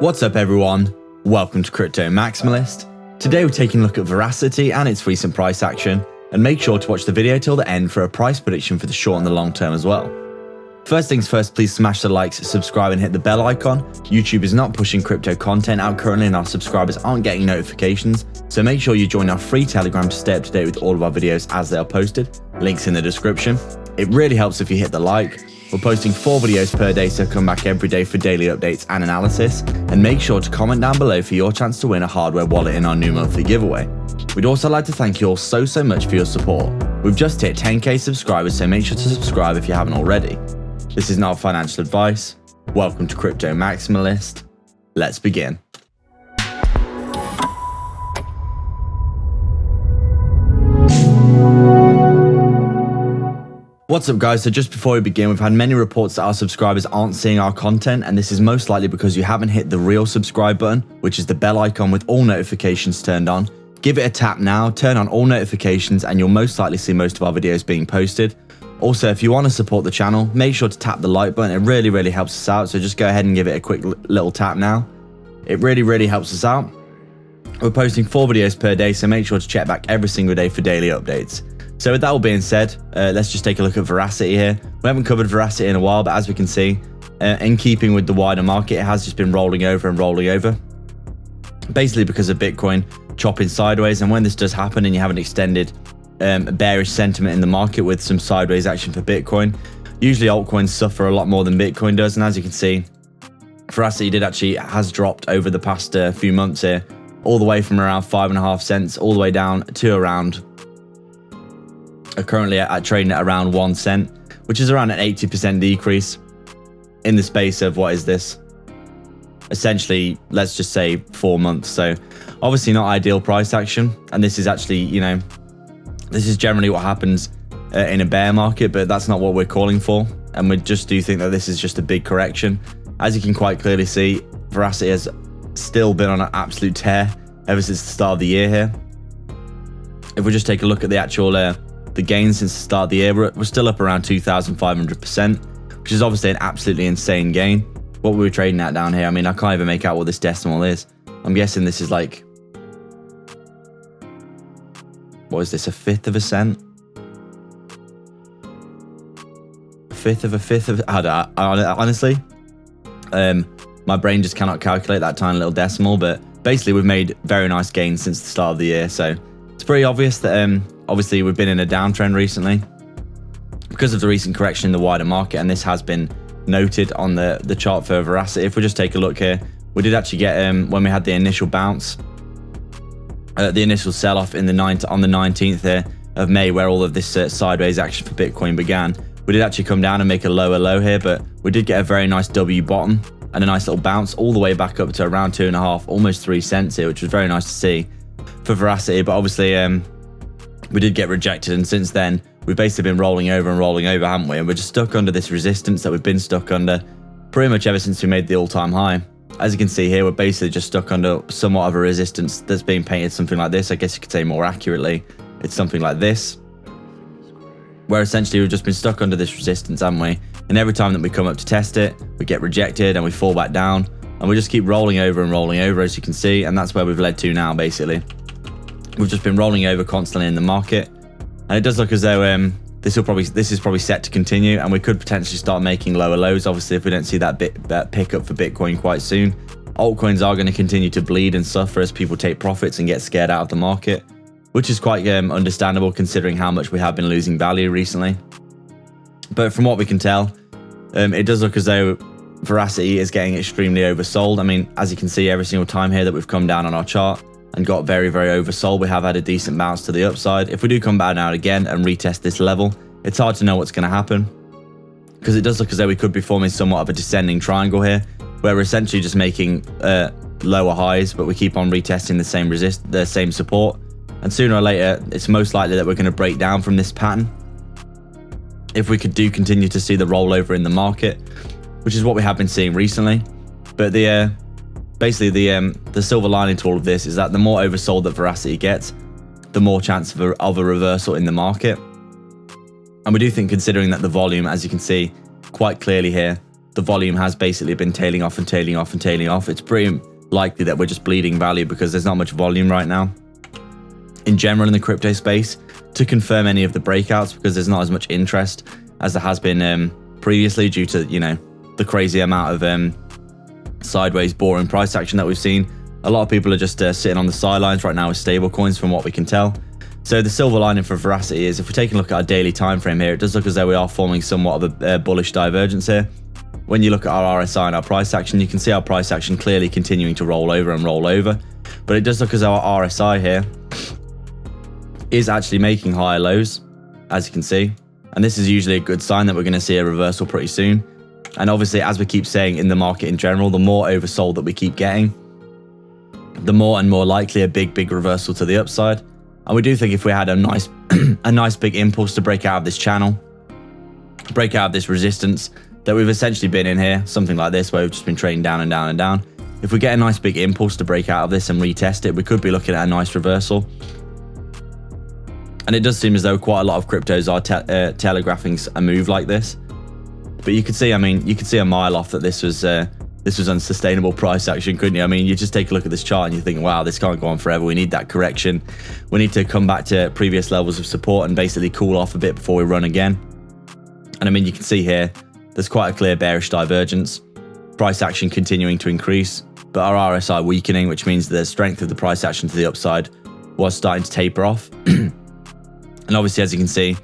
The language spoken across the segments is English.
What's up everyone, welcome to Crypto Maximalist. Today we're taking a look at Verasity and its recent price action, and make sure to watch the video till the end for a price prediction for the short and the long term as well. First things first, please smash the likes, subscribe and hit the bell icon. YouTube is not pushing crypto content out currently and our subscribers aren't getting notifications, so make sure you join our free Telegram to stay up to date with all of our videos as they are posted. Links in the description. It really helps if you hit the like. We're posting 4 videos per day, so come back every day for daily updates and analysis. And make sure to comment down below for your chance to win a hardware wallet in our new monthly giveaway. We'd also like to thank you all so much for your support. We've just hit 10k subscribers, so make sure to subscribe if you haven't already. This is not financial advice. Welcome to Crypto Maximalist. Let's begin. What's up guys, so just before we begin, we've had many reports that our subscribers aren't seeing our content, and this is most likely because you haven't hit the real subscribe button, which is the bell icon with all notifications turned on. Give it a tap now, turn on all notifications, and you'll most likely see most of our videos being posted. Also, if you want to support the channel, make sure to tap the like button. It really helps us out, so just go ahead and give it a quick little tap now. It really helps us out. We're posting 4 videos per day, so make sure to check back every single day for daily updates. So with that all being said, let's just take a look at Verasity here. We haven't covered Verasity in a while, but as we can see, in keeping with the wider market, it has just been rolling over and rolling over. Basically because of Bitcoin chopping sideways, and when this does happen and you have an extended bearish sentiment in the market with some sideways action for Bitcoin, usually altcoins suffer a lot more than Bitcoin does. And as you can see, Verasity has dropped over the past few months here, all the way from around 5.5 cents all the way down to around currently trading at around 1 cent, which is around an 80% decrease in the space of, what is this, essentially, let's just say 4 months. So obviously not ideal price action, and this is actually, you know, this is generally what happens in a bear market, but that's not what we're calling for, and we just do think that this is just a big correction. As you can quite clearly see, Verasity has still been on an absolute tear ever since the start of the year here. If we just take a look at the actual the gains since the start of the year, we're still up around 2,500%, which is obviously an absolutely insane gain. What were we trading at down here? I mean, I can't even make out what this decimal is. I'm guessing this is like, what is this, 1/5 of a cent? A fifth of, honestly, my brain just cannot calculate that tiny little decimal, but basically we've made very nice gains since the start of the year. So it's pretty obvious that obviously we've been in a downtrend recently because of the recent correction in the wider market, and this has been noted on the chart for Verasity. If we just take a look here, we did actually get when we had the initial bounce, the initial sell-off on the 19th here of May, where all of this sideways action for Bitcoin began. We did actually come down and make a lower low here, but we did get a very nice W bottom and a nice little bounce all the way back up to around 2.5, almost 3 cents here, which was very nice to see for Verasity. But obviously we did get rejected, and since then we've basically been rolling over, haven't we? And we're just stuck under this resistance that we've been stuck under pretty much ever since we made the all-time high. As you can see here, we're basically just stuck under somewhat of a resistance that's being painted something like this. I guess you could say more accurately, it's something like this, where essentially we've just been stuck under this resistance, haven't we? And every time that we come up to test it, we get rejected and we fall back down, and we just keep rolling over, as you can see, and that's where we've led to now. Basically, we've just been rolling over constantly in the market, and it does look as though this is probably set to continue, and we could potentially start making lower lows. Obviously, if we don't see that pickup for Bitcoin quite soon, altcoins are going to continue to bleed and suffer as people take profits and get scared out of the market, which is quite understandable considering how much we have been losing value recently. But from what we can tell, it does look as though Verasity is getting extremely oversold. I mean, as you can see, every single time here that we've come down on our chart and got very oversold, we have had a decent bounce to the upside. If we do come back down again and retest this level, it's hard to know what's going to happen, because it does look as though we could be forming somewhat of a descending triangle here, where we're essentially just making lower highs, but we keep on retesting the same support, and sooner or later it's most likely that we're going to break down from this pattern if we continue to see the rollover in the market, which is what we have been seeing recently. But basically the silver lining to all of this is that the more oversold that Verasity gets, the more chance of a reversal in the market. And we do think, considering that the volume, as you can see quite clearly here, the volume has basically been tailing off and tailing off and tailing off. It's pretty likely that we're just bleeding value because there's not much volume right now in general in the crypto space to confirm any of the breakouts, because there's not as much interest as there has been previously due to, you know, the crazy amount of sideways boring price action that we've seen. A lot of people are just sitting on the sidelines right now with stable coins from what we can tell. So the silver lining for Verasity is, if we take a look at our daily time frame here, it does look as though we are forming somewhat of a bullish divergence here. When you look at our RSI and our price action, you can see our price action clearly continuing to roll over and roll over. But it does look as though our RSI here is actually making higher lows, as you can see. And this is usually a good sign that we're going to see a reversal pretty soon. And obviously, as we keep saying in the market in general, the more oversold that we keep getting, the more and more likely a big reversal to the upside. And we do think if we had a nice a nice big impulse to break out of this channel, break out of this resistance that we've essentially been in here, something like this, where we've just been trading down and down and down. If we get a nice big impulse to break out of this and retest it, we could be looking at a nice reversal. And it does seem as though quite a lot of cryptos are telegraphing a move like this. But you could see, I mean, you could see a mile off that this was unsustainable price action, couldn't you? I mean, you just take a look at this chart and you think, wow, this can't go on forever. We need that correction. We need to come back to previous levels of support and basically cool off a bit before we run again. And I mean, you can see here, there's quite a clear bearish divergence. Price action continuing to increase, but our RSI weakening, which means the strength of the price action to the upside was starting to taper off. And obviously, as you can see,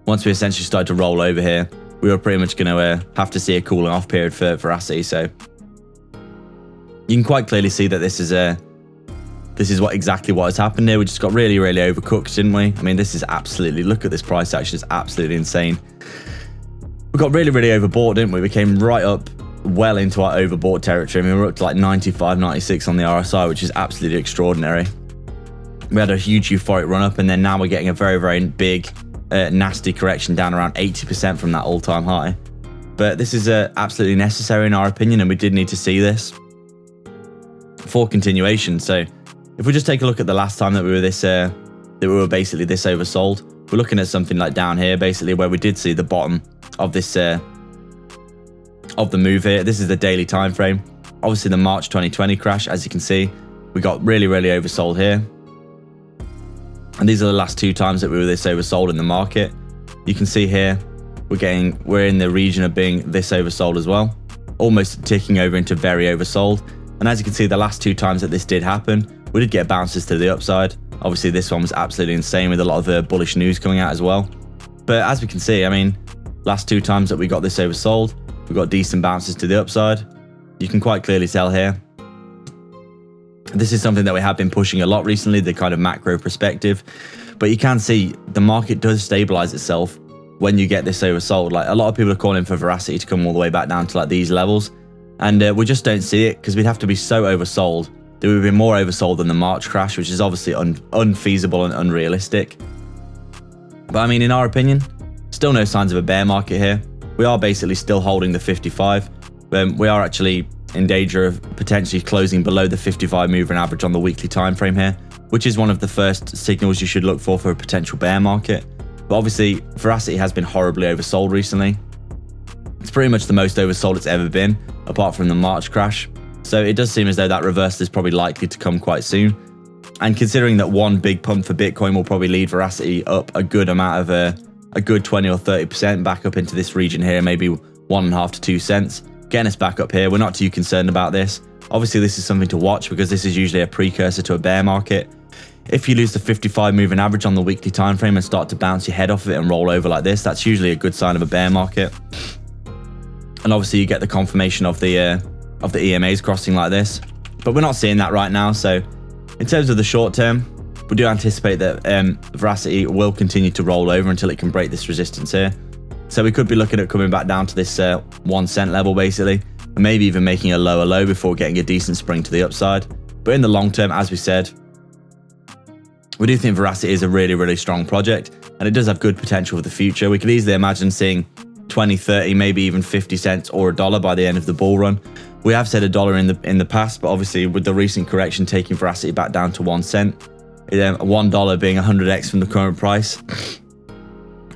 once we essentially started to roll over here, we were pretty much going to have to see a cooling off period for Verasity. So you can quite clearly see that this is exactly what has happened here. We just got really overcooked, didn't we? I mean, this is absolutely, look at this price action, it's absolutely insane. We got really overbought, didn't we? We came right up well into our overbought territory. I mean, we were up to like 95, 96 on the RSI, which is absolutely extraordinary. We had a huge euphoric run up, and then now we're getting a very big, nasty correction down around 80% from that all-time high. But this is absolutely necessary in our opinion, and we did need to see this for continuation. So if we just take a look at the last time that we were basically this oversold, we're looking at something like down here, basically, where we did see the bottom of this of the move here. This is the daily time frame. Obviously, the March 2020 crash, as you can see, we got really oversold here. And these are the last two times that we were this oversold in the market. You can see here, we're in the region of being this oversold as well, almost ticking over into very oversold. And as you can see, the last two times that this did happen, we did get bounces to the upside. Obviously, this one was absolutely insane with a lot of bullish news coming out as well. But as we can see, I mean, last two times that we got this oversold, we got decent bounces to the upside. You can quite clearly tell here. This is something that we have been pushing a lot recently, the kind of macro perspective. But you can see the market does stabilize itself when you get this oversold. Like, a lot of people are calling for Verasity to come all the way back down to like these levels. And we just don't see it, because we'd have to be so oversold that we've been more oversold than the March crash, which is obviously unfeasible and unrealistic. But I mean, in our opinion, still no signs of a bear market here. We are basically still holding the 55. We are actually in danger of potentially closing below the 55 moving average on the weekly time frame here, which is one of the first signals you should look for a potential bear market. But obviously, Verasity has been horribly oversold recently. It's pretty much the most oversold it's ever been, apart from the March crash. So it does seem as though that reversal is probably likely to come quite soon. And considering that one big pump for Bitcoin will probably lead Verasity up a good amount of a good 20 or 30% back up into this region here, maybe 1.5 to 2 cents. Getting us back up here, we're not too concerned about this. Obviously, this is something to watch, because this is usually a precursor to a bear market. If you lose the 55 moving average on the weekly time frame and start to bounce your head off of it and roll over like this, that's usually a good sign of a bear market. And obviously, you get the confirmation of the EMAs crossing like this, but we're not seeing that right now. So in terms of the short term, we do anticipate that Verasity will continue to roll over until it can break this resistance here. So we could be looking at coming back down to this 1 cent level, basically, and maybe even making a lower low before getting a decent spring to the upside. But in the long term, as we said, we do think Verasity is a really strong project, and it does have good potential for the future. We could easily imagine seeing 20, 30, maybe even 50 cents or $1 by the end of the bull run. We have said $1 in the past, but obviously with the recent correction taking Verasity back down to 1 cent, $1 being 100x from the current price,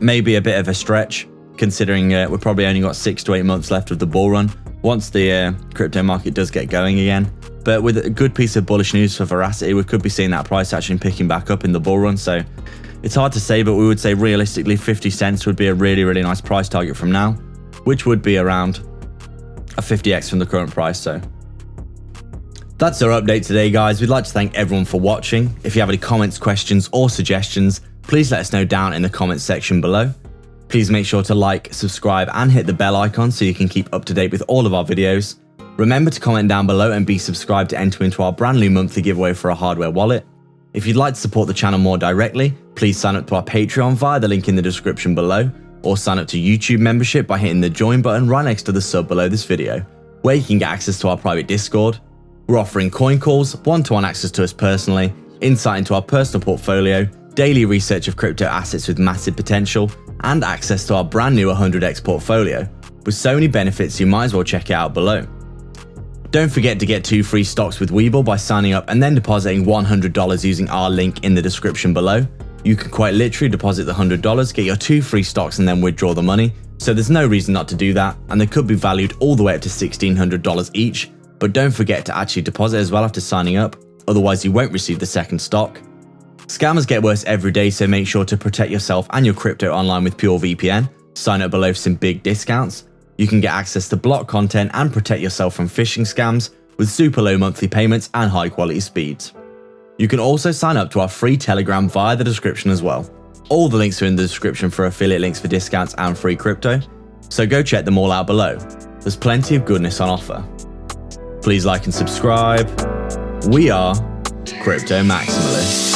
maybe a bit of a stretch, considering we've probably only got 6 to 8 months left of the bull run. once the crypto market does get going again. But with a good piece of bullish news for Verasity, we could be seeing that price action picking back up in the bull run. So it's hard to say, but we would say realistically 50 cents would be a really, really nice price target from now, which would be around a 50x from the current price. So that's our update today, guys. We'd like to thank everyone for watching. If you have any comments, questions, or suggestions, please let us know down in the comments section below. Please make sure to like, subscribe, and hit the bell icon so you can keep up to date with all of our videos. Remember to comment down below and be subscribed to enter into our brand new monthly giveaway for a hardware wallet. If you'd like to support the channel more directly, please sign up to our Patreon via the link in the description below, or sign up to YouTube membership by hitting the join button right next to the sub below this video, where you can get access to our private Discord. We're offering coin calls, one-to-one access to us personally, insight into our personal portfolio, daily research of crypto assets with massive potential, and access to our brand new 100x portfolio. With so many benefits, you might as well check it out below. Don't forget to get 2 free stocks with Webull by signing up and then depositing $100 using our link in the description below. You can quite literally deposit the $100, get your 2 free stocks, and then withdraw the money. So there's no reason not to do that, and they could be valued all the way up to $1,600 each. But don't forget to actually deposit as well after signing up, otherwise you won't receive the second stock. Scammers get worse every day, so make sure to protect yourself and your crypto online with PureVPN. Sign up below for some big discounts. You can get access to block content and protect yourself from phishing scams with super low monthly payments and high quality speeds. You can also sign up to our free Telegram via the description as well. All the links are in the description for affiliate links for discounts and free crypto, so go check them all out below. There's plenty of goodness on offer. Please like and subscribe. We are Crypto Maximalists.